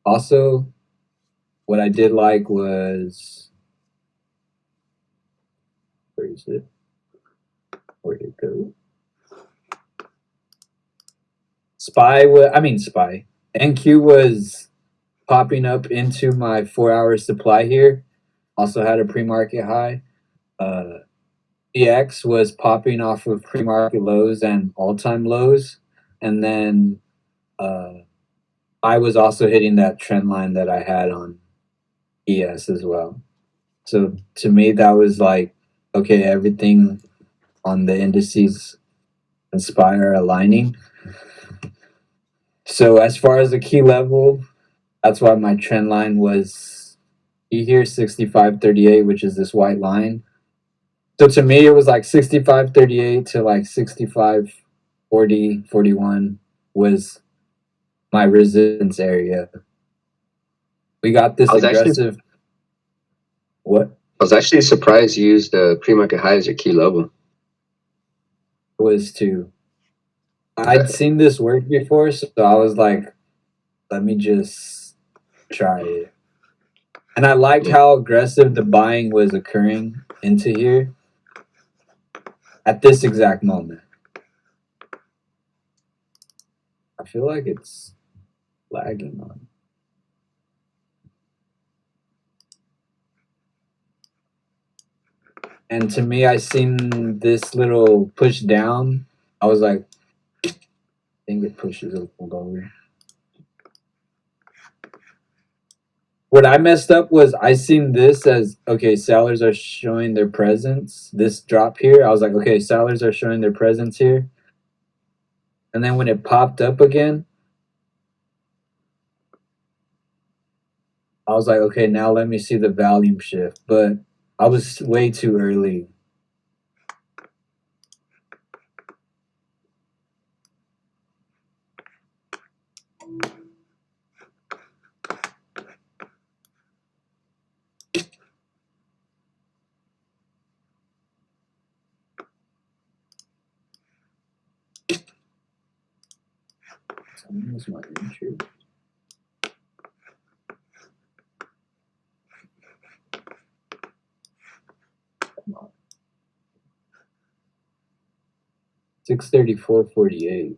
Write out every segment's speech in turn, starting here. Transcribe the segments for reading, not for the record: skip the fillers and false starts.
Also, what I did like was, where is it? Where'd it go? Spy. NQ was popping up into my 4 hour supply here. Also had a pre-market high. EX was popping off of pre-market lows and all-time lows, and then uh, I was also hitting that trend line that I had on ES as well. So to me, that was like, okay, everything on the indices inspire aligning. So as far as the key level, that's why my trend line was here 65.38, which is this white line. So to me, it was like 65.38 to like 65.40, 41 was my resistance area. We got this aggressive. What? I was actually surprised you used the pre-market high as your key level. Was to. I'd seen this work before, so I was like, let me just try it. And I liked how aggressive the buying was occurring into here at this exact moment. I feel like it's lagging on. And to me, I seen this little push down. I was like, I think it pushes a little lower. What I messed up was I seen this as, okay, sellers are showing their presence. This drop here, I was like, okay, sellers are showing their presence here. And then when it popped up again, I was like, okay, now let me see the volume shift. But I was way too early. Where's my entry? Come on. 634.48.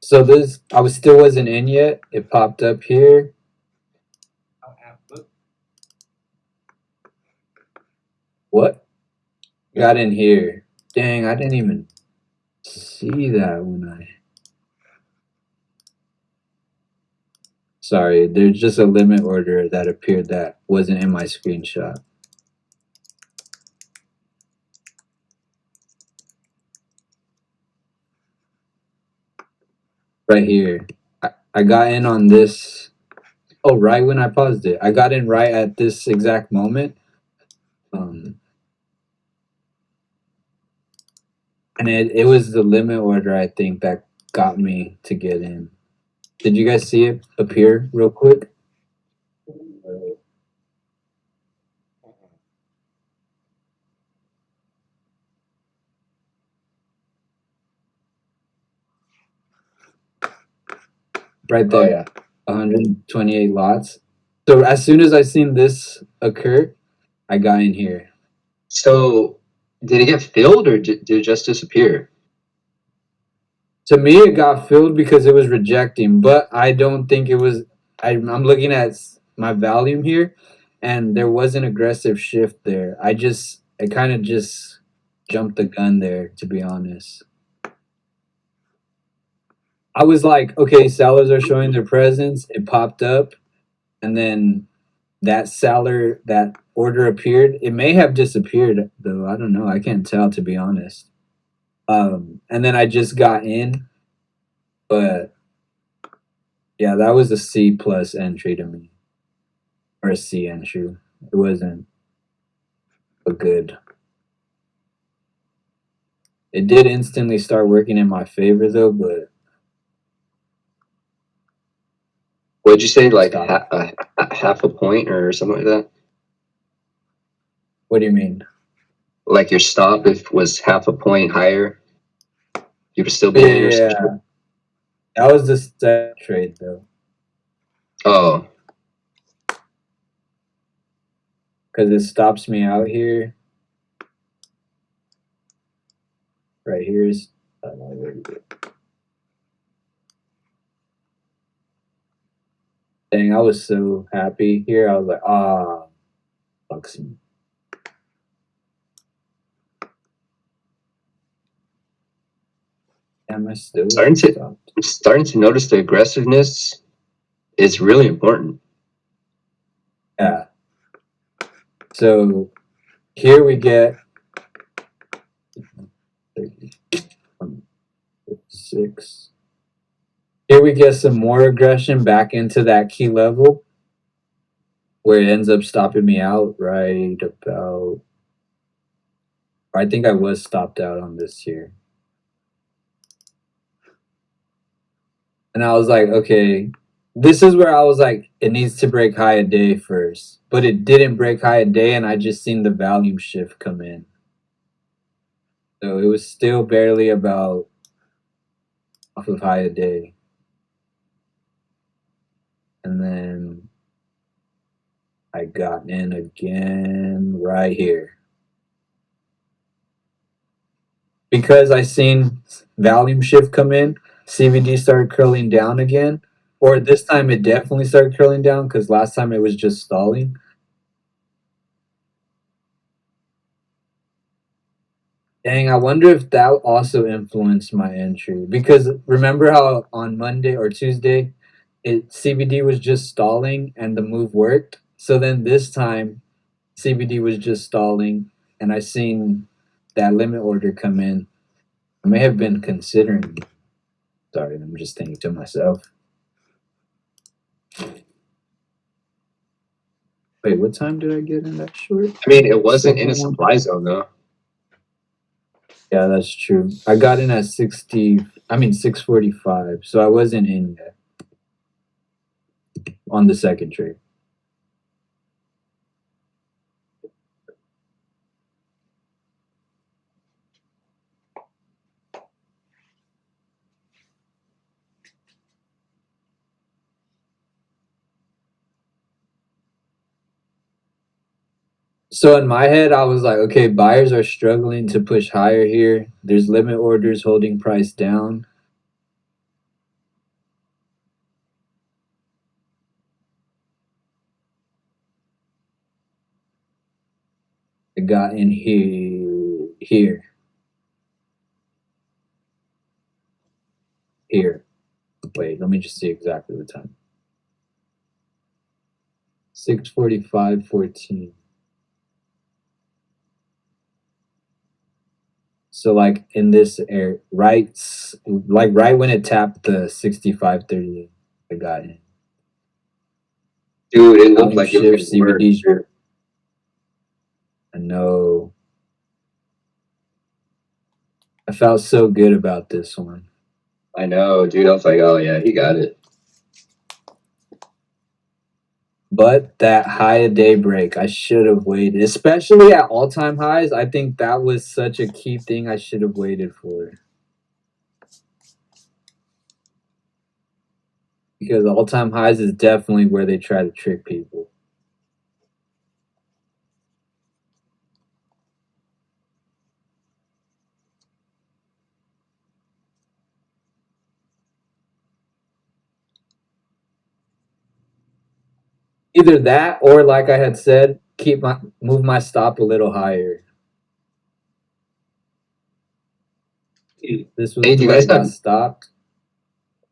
So this, I still wasn't in yet. It popped up here. What? Got in here. Dang, I didn't even see that when I. Sorry, there's just a limit order that appeared that wasn't in my screenshot. Right here. I got in on this. Oh, right when I paused it. I got in right at this exact moment. And it was the limit order, I think, that got me to get in. Did you guys see it appear real quick? Right there. Oh, yeah. 128 lots. So as soon as I seen this occur, I got in here. So did it get filled or did it just disappear? To me, it got filled because it was rejecting, but I don't think it was. I'm looking at my volume here, and there was an aggressive shift there. I kind of just jumped the gun there, to be honest. I was like, okay, sellers are showing their presence. It popped up, and then that order appeared. It may have disappeared though. I don't know. I can't tell, to be honest. And then I just got in, but yeah, that was a C plus entry to me, or a C entry. It wasn't a good. It did instantly start working in my favor though, but What'd you say, like half a point or something like that? what do you mean? Like your stop, if was half a point higher, you would still be in or something? That was the second trade though, Oh, because it stops me out here. Right here is. Dang, I was so happy here. I was like, fucks me. Damn, I still starting to notice the aggressiveness is really important. Yeah. So here we get 6. Here we get some more aggression back into that key level where it ends up stopping me out right about. I think I was stopped out on this here. And I was like, okay, this is where I was like, it needs to break high a day first. But it didn't break high a day, and I just seen the volume shift come in. So it was still barely about off of high a day. And then I got in again right here. Because I seen volume shift come in, CVD started curling down again. Or this time it definitely started curling down because last time it was just stalling. Dang, I wonder if that also influenced my entry. Because remember how on Monday or Tuesday, CBD was just stalling and the move worked? So then this time, CBD was just stalling and I seen that limit order come in. I may have been considering. Sorry, I'm just thinking to myself. Wait, what time did I get in that short? I mean, it wasn't in a supply zone though. Yeah, that's true. I got in at 6:45, so I wasn't in yet on the second trade. So in my head, I was like, okay, buyers are struggling to push higher here. There's limit orders holding price down. I got in here. Wait, let me just see exactly the time. 6:45:14. So like in this area, right when it tapped the 65:38, I got in. Dude, it looked like it was CBD. I know. I felt so good about this one. I know, dude. I was like, oh yeah, he got it. But that high a day break, I should have waited, especially at all time highs. I think that was such a key thing I should have waited for. Because all time highs is definitely where they try to trick people. Either that or like I had said, move my stop a little higher. This was Hey, do you where I guys got have stopped.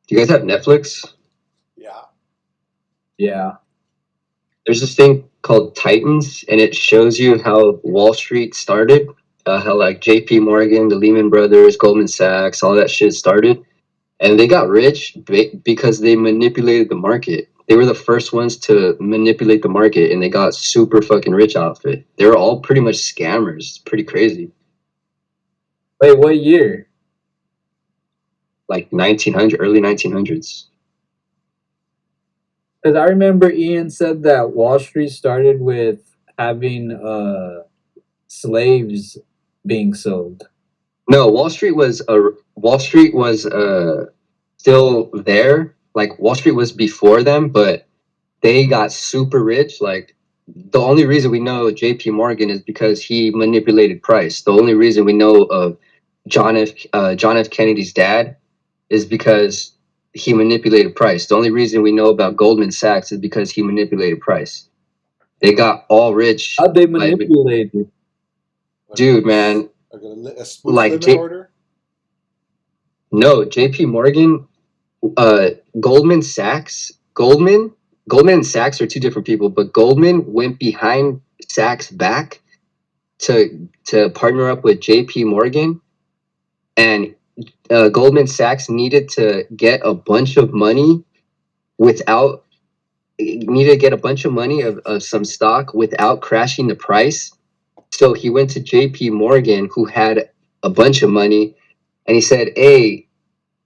do you guys have Netflix? Yeah. Yeah. There's this thing called Titans, and it shows you how Wall Street started. How like J.P. Morgan, the Lehman Brothers, Goldman Sachs, all that shit started, and they got rich because they manipulated the market. They were the first ones to manipulate the market, and they got super fucking rich off it. They were all pretty much scammers. It's pretty crazy. Wait, what year? Like 1900, early 1900s. Because I remember Ian said that Wall Street started with having slaves being sold. No, Wall Street was still there. Like Wall Street was before them, but they got super rich. Like the only reason we know J.P. Morgan is because he manipulated price. The only reason we know of John F. Kennedy's dad is because he manipulated price. The only reason we know about Goldman Sachs is because he manipulated price. They got all rich. How'd they manipulate it? Dude, man. Like a spoof Like limit order? No, J.P. Morgan, Goldman Sachs, Goldman and Sachs are two different people, but Goldman went behind Sachs' back to partner up with J.P. Morgan, and Goldman Sachs needed to get a bunch of money without needed to get a bunch of money of some stock without crashing the price. So he went to J.P. Morgan, who had a bunch of money, and he said, "Hey,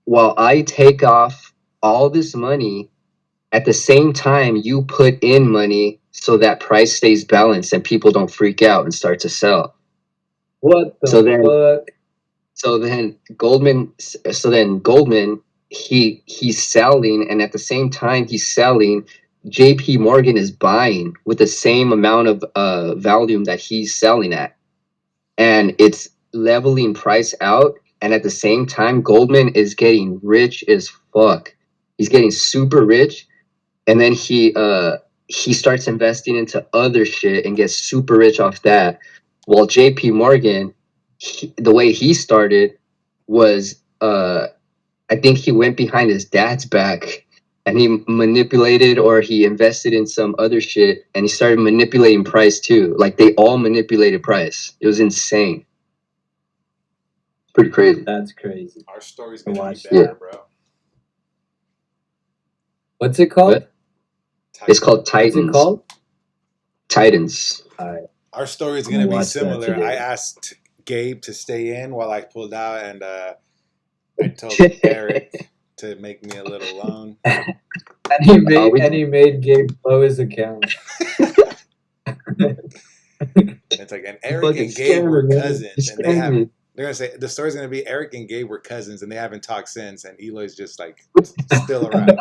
while I take off all this money, at the same time you put in money so that price stays balanced and people don't freak out and start to sell." What the fuck? So then Goldman, he's selling, and at the same time he's selling, JP Morgan is buying with the same amount of volume that he's selling at, and it's leveling price out. And at the same time, Goldman is getting rich as fuck. He's getting super rich, and then he starts investing into other shit and gets super rich off that. While JP Morgan, the way he started was I think he went behind his dad's back and he manipulated, or he invested in some other shit, and he started manipulating price too. Like they all manipulated price. It was insane. Pretty crazy. That's crazy. Our story's gonna be Yeah. better, bro. What's it called? What? It's called Titans. What's it called? Titans. Our story's I'm gonna gonna be watch that similar. today. I asked Gabe to stay in while I pulled out, and I told Eric to make me a little loan. And he made Gabe blow his account. It's like, and Eric and Gabe were cousins, and they have. They're gonna say the story's gonna be Eric and Gabe were cousins, and they haven't talked since. And Eloy's just like still around.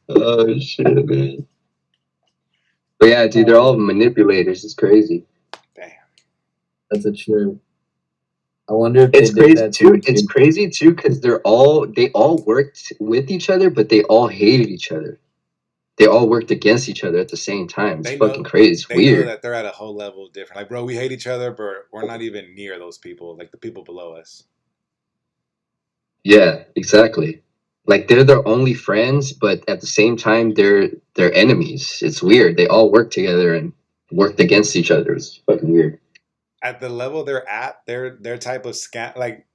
Oh shit, man! But yeah, dude, they're all manipulators. It's crazy. Damn, that's a true. I wonder if it's crazy too. It's crazy too because they all worked with each other, but they all hated each other. They all worked against each other at the same time. It's fucking crazy. It's weird. They know that they're at a whole level different. Like, bro, we hate each other, but we're not even near those people. Like the people below us. Yeah, exactly. Like they're their only friends, but at the same time they're enemies. It's weird. They all work together and worked against each other. It's fucking weird. At the level they're at, their type of scam, like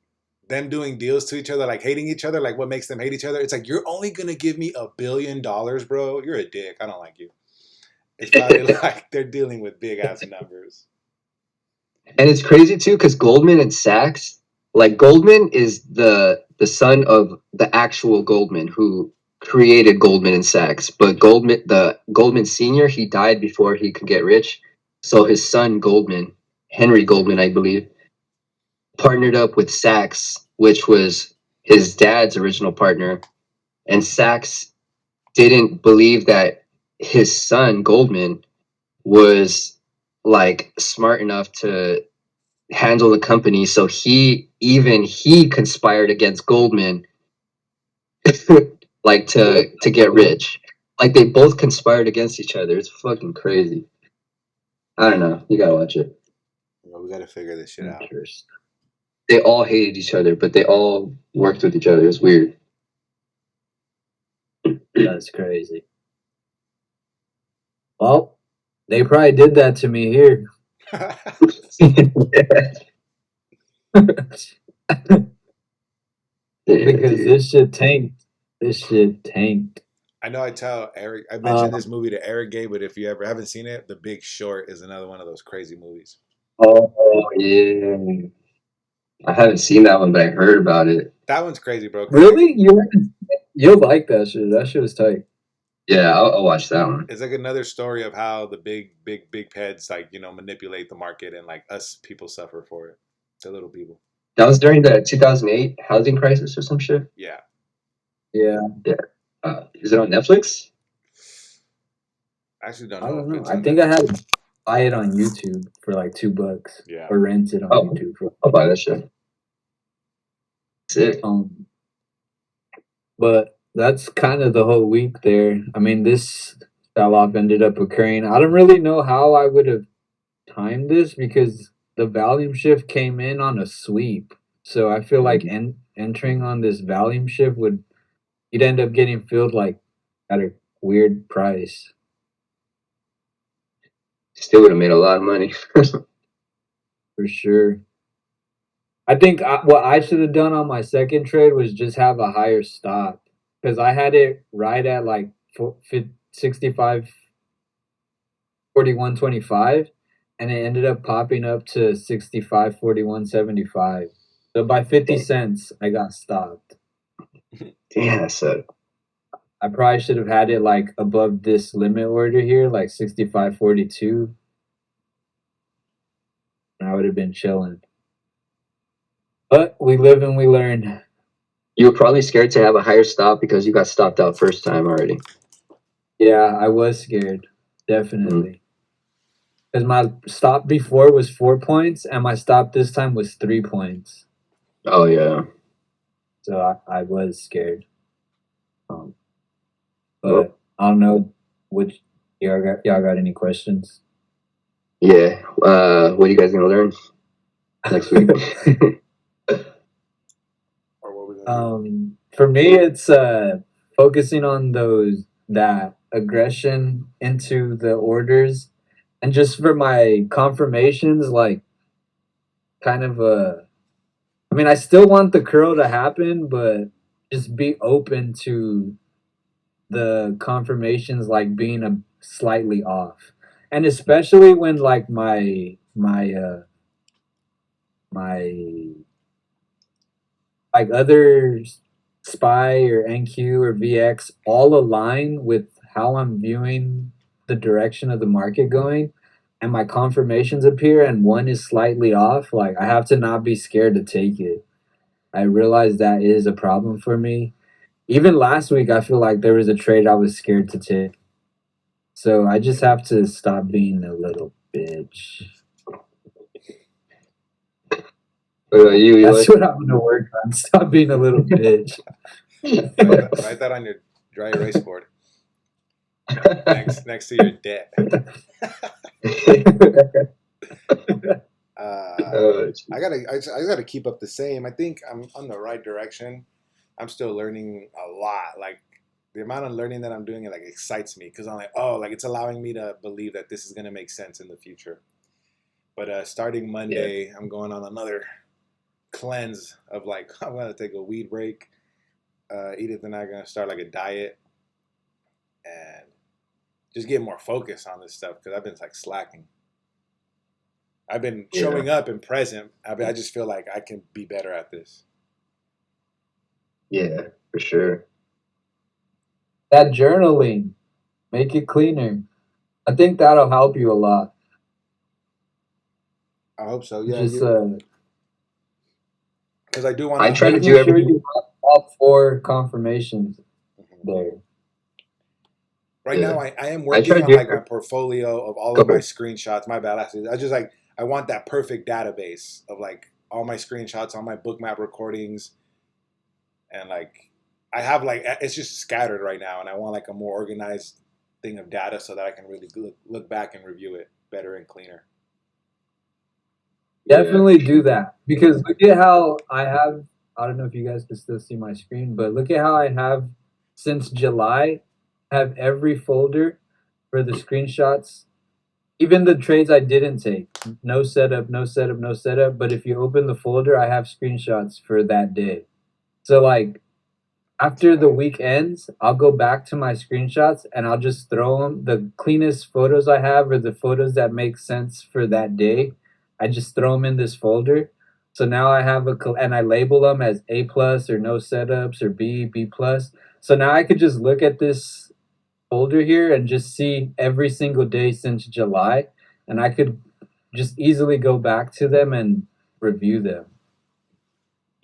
them doing deals to each other, like hating each other, like what makes them hate each other. It's like, you're only gonna give me $1 billion, bro. You're a dick. I don't like you. It's probably like they're dealing with big ass numbers. And it's crazy too, because Goldman and Sachs, like Goldman is the son of the actual Goldman who created Goldman and Sachs. But the Goldman Senior, he died before he could get rich. So his son Goldman, Henry Goldman, I believe, partnered up with Sachs, which was his dad's original partner. And Sachs didn't believe that his son Goldman was like smart enough to handle the company, so he conspired against Goldman like to get rich. Like they both conspired against each other. It's fucking crazy. I don't know. You gotta watch it. Well, we gotta figure this shit out. They all hated each other, but they all worked with each other. It's weird. That's crazy. Well, they probably did that to me here. Because this shit tanked. I know. I tell Eric. I mentioned this movie to Eric Gabe, but if you ever haven't seen it, The Big Short is another one of those crazy movies. Oh yeah, I haven't seen that one, but I heard about it. That one's crazy, bro. Really? You'll like that shit. That shit was tight. Yeah, I'll watch that one. It's like another story of how the big heads, like, manipulate the market, and like us people suffer for it. The little people. That was during the 2008 housing crisis or some shit. Yeah. Yeah, Is it on Netflix? I actually don't I know don't if know. it's I on think I Netflix. had to buy it on YouTube for like $2 Yeah. or rent it on Oh. YouTube for. I'll buy that shit. Sick. But that's kind of the whole week there. I mean, this sell off ended up occurring. I don't really know how I would have timed this because the volume shift came in on a sweep. So I feel like entering on this volume shift you'd end up getting filled like at a weird price. Still would have made a lot of money. For sure. I think what I should have done on my second trade was just have a higher stop because I had it right at like 65, 41.25, and it ended up popping up to 65, 41.75. So by 50 cents, I got stopped. Damn, that sucked. I probably should have had it like above this limit order here, like 65.42. And I would have been chilling. But we live and we learn. You were probably scared to have a higher stop because you got stopped out first time already. Yeah, I was scared. Definitely. Because my stop before was 4 points, and my stop this time was 3 points. Oh yeah. So I was scared. But Well, I don't know. Which y'all got any questions? yeah. What are you guys gonna learn next week? Or what we're gonna do. For me, it's focusing on that aggression into the orders, and just for my confirmations, like kind of I mean, I still want the curl to happen, but just be open to the confirmations like being a slightly off, and especially when like my like other SPY or NQ or VX all align with how I'm viewing the direction of the market going, and my confirmations appear and one is slightly off, like I have to not be scared to take it. I realize that is a problem for me. Even last week, I feel like there was a trade I was scared to take. So I just have to stop being a little bitch. You, That's what I'm gonna work on. Stop being a little bitch. Write that on your dry erase board. Next to your debt. I just gotta keep up the same. I think I'm on the right direction. I'm still learning a lot. Like the amount of learning that I'm doing, it like excites me because I'm like, oh, like it's allowing me to believe that this is gonna make sense in the future. But starting Monday, I'm going on another cleanse of like I'm gonna take a weed break. Edith and I are gonna start like a diet and just get more focus on this stuff because I've been like slacking. I've been showing up and present. I just feel like I can be better at this. Yeah, for sure. That journaling, make it cleaner. I think that'll help you a lot. I hope so. Yeah, Just because I do want I try to making do sure everything. you have all 4 confirmations there. Right Yeah. now, I am I working try to on do like my portfolio of all of my screenshots. My bad. I just like I want that perfect database of like all my screenshots, all my bookmap recordings, and like I have like it's just scattered right now, and I want like a more organized thing of data so that I can really look back and review it better and cleaner. Definitely do that because look at how I don't know if you guys can still see my screen, but look at how I have since July have every folder for the screenshots, even the trades I didn't take. No setup, no setup, no setup. But if you open the folder, I have screenshots for that day. So like after the week ends, I'll go back to my screenshots and I'll just throw them. The cleanest photos I have are the photos that make sense for that day. I just throw them in this folder. So now I have and I label them as A plus or no setups or B plus. So now I could just look at this folder here and just see every single day since July, and I could just easily go back to them and review them.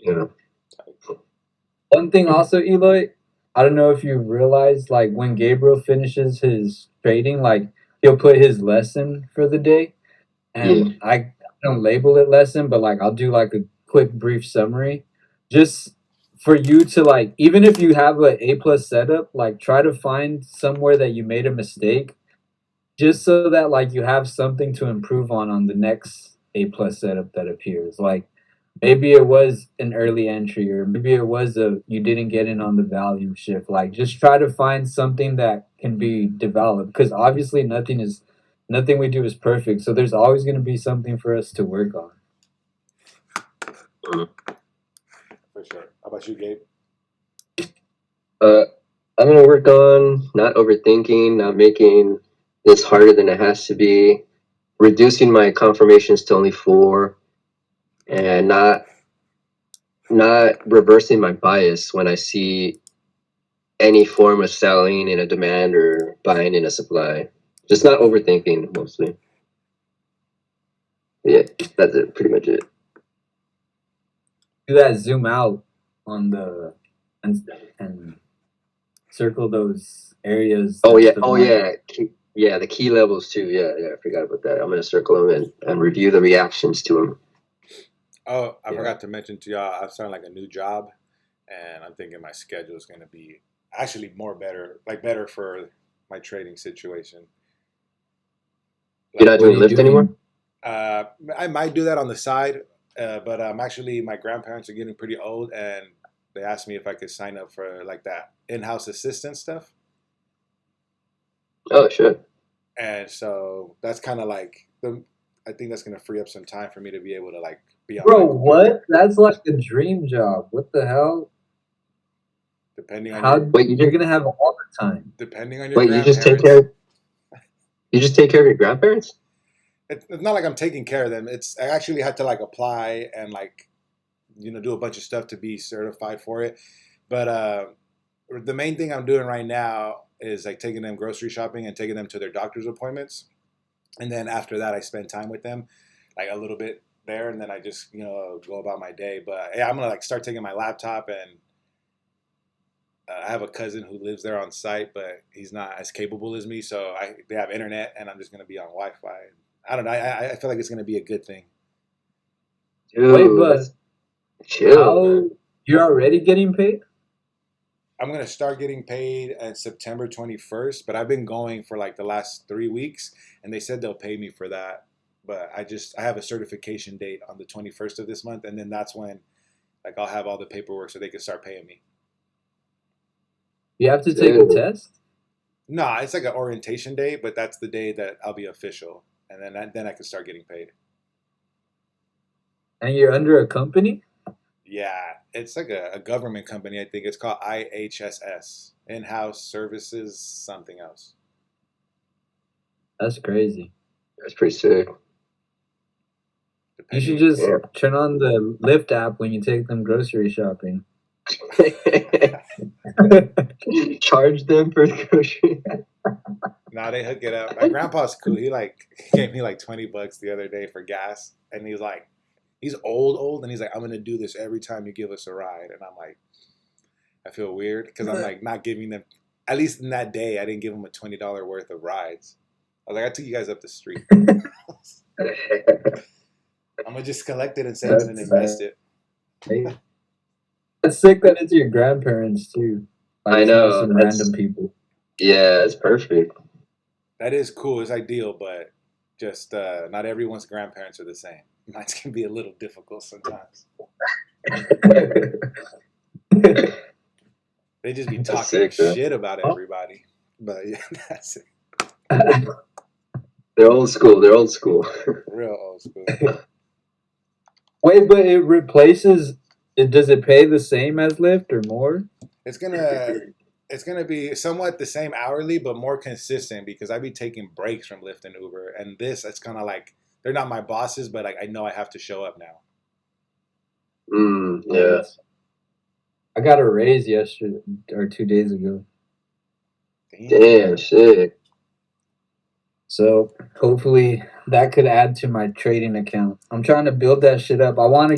Yeah. One thing also, Eloy, I don't know if you realized, like when Gabriel finishes his trading, like he'll put his lesson for the day, Yeah. and I don't label it lesson, but like I'll do like a quick brief summary, just for you to like, even if you have a A+ setup, like try to find somewhere that you made a mistake, just so that like you have something to improve on the next A+ setup that appears. Like maybe it was an early entry, or maybe it was a you didn't get in on the value shift. Like just try to find something that can be developed, because obviously nothing we do is perfect. So there's always going to be something for us to work on. For sure. How about you, Gabe? I'm gonna work on not overthinking, not making this harder than it has to be, reducing my confirmations to only 4, and not reversing my bias when I see any form of selling in a demand or buying in a supply. Just not overthinking mostly. Yeah, that's it. Pretty much it. Do that zoom out on the and circle those areas. Oh That's yeah. the Oh market. yeah. Yeah, the key levels too. Yeah, yeah. I forgot about that. I'm gonna circle them and review the reactions to them. Oh, I Yeah. forgot to mention to y'all, I'm starting like a new job, and I'm thinking my schedule is going to be actually better for my trading situation. You're not Like, What are doing you Lyft doing? anymore? I might do that on the side, but actually, my grandparents are getting pretty old, and they asked me if I could sign up for like that in-house assistant stuff, Oh shit. and so that's kind of like the. I think that's going to free up some time for me to be able to like be on my Bro, computer, what? That's like a dream job. What the hell? depending on your How Wait, you're gonna have all the time? depending on your wait, grandparents. you just take care of your grandparents? It's not like I'm taking care of them. It's I actually had to like apply and like do a bunch of stuff to be certified for it. But the main thing I'm doing right now is like taking them grocery shopping and taking them to their doctor's appointments. And then after that, I spend time with them, like a little bit there, and then I just go about my day. But yeah, I'm gonna like start taking my laptop, and I have a cousin who lives there on site, but he's not as capable as me. So they have internet, and I'm just gonna be on Wi-Fi. I don't know. I feel like it's gonna be a good thing. Wait, Dude, but that's chill, how man. you're already getting paid? I'm gonna start getting paid at September 21st, but I've been going for like the last 3 weeks, and they said they'll pay me for that. But I have a certification date on the 21st of this month, and then that's when like I'll have all the paperwork so they can start paying me. You have to take a Dude. test, Nah, it's like an orientation day, but that's the day that I'll be official, and then I can start getting paid. and you're under a company. Yeah, it's like a government company. I think it's called IHSS, In-House Services Something Else. That's crazy. That's pretty sick. You should Depending, just Yeah. turn on the Lyft app when you take them grocery shopping. Charge them for the grocery. nah, they hook it up. My grandpa's cool. He like gave me like $20 the other day for gas, and he's like, he's old, and he's like, I'm gonna do this every time you give us a ride, and I'm like, I feel weird because I'm like not giving them. At least in that day, I didn't give them a $20 worth of rides. I was like, I took you guys up the street. I'm gonna just collect it and save it and invest it. It's sick that it's your grandparents too. Like I it's not know. some random people. Yeah, it's perfect. That is cool. It's ideal, but just not everyone's grandparents are the same. Mine can be a little difficult sometimes. They just be That's talking sick, though. shit about everybody. But yeah, that's it. They're old school. They're old school. Real old school. Wait, but it replaces. Does it pay the same as Lyft or more? It's gonna be somewhat the same hourly, but more consistent because I be taking breaks from Lyft and Uber, and this it's kind of like they're not my bosses, but like I know I have to show up now. Yeah. I got a raise yesterday or 2 days ago. Damn, shit. So hopefully that could add to my trading account. I'm trying to build that shit up. I want to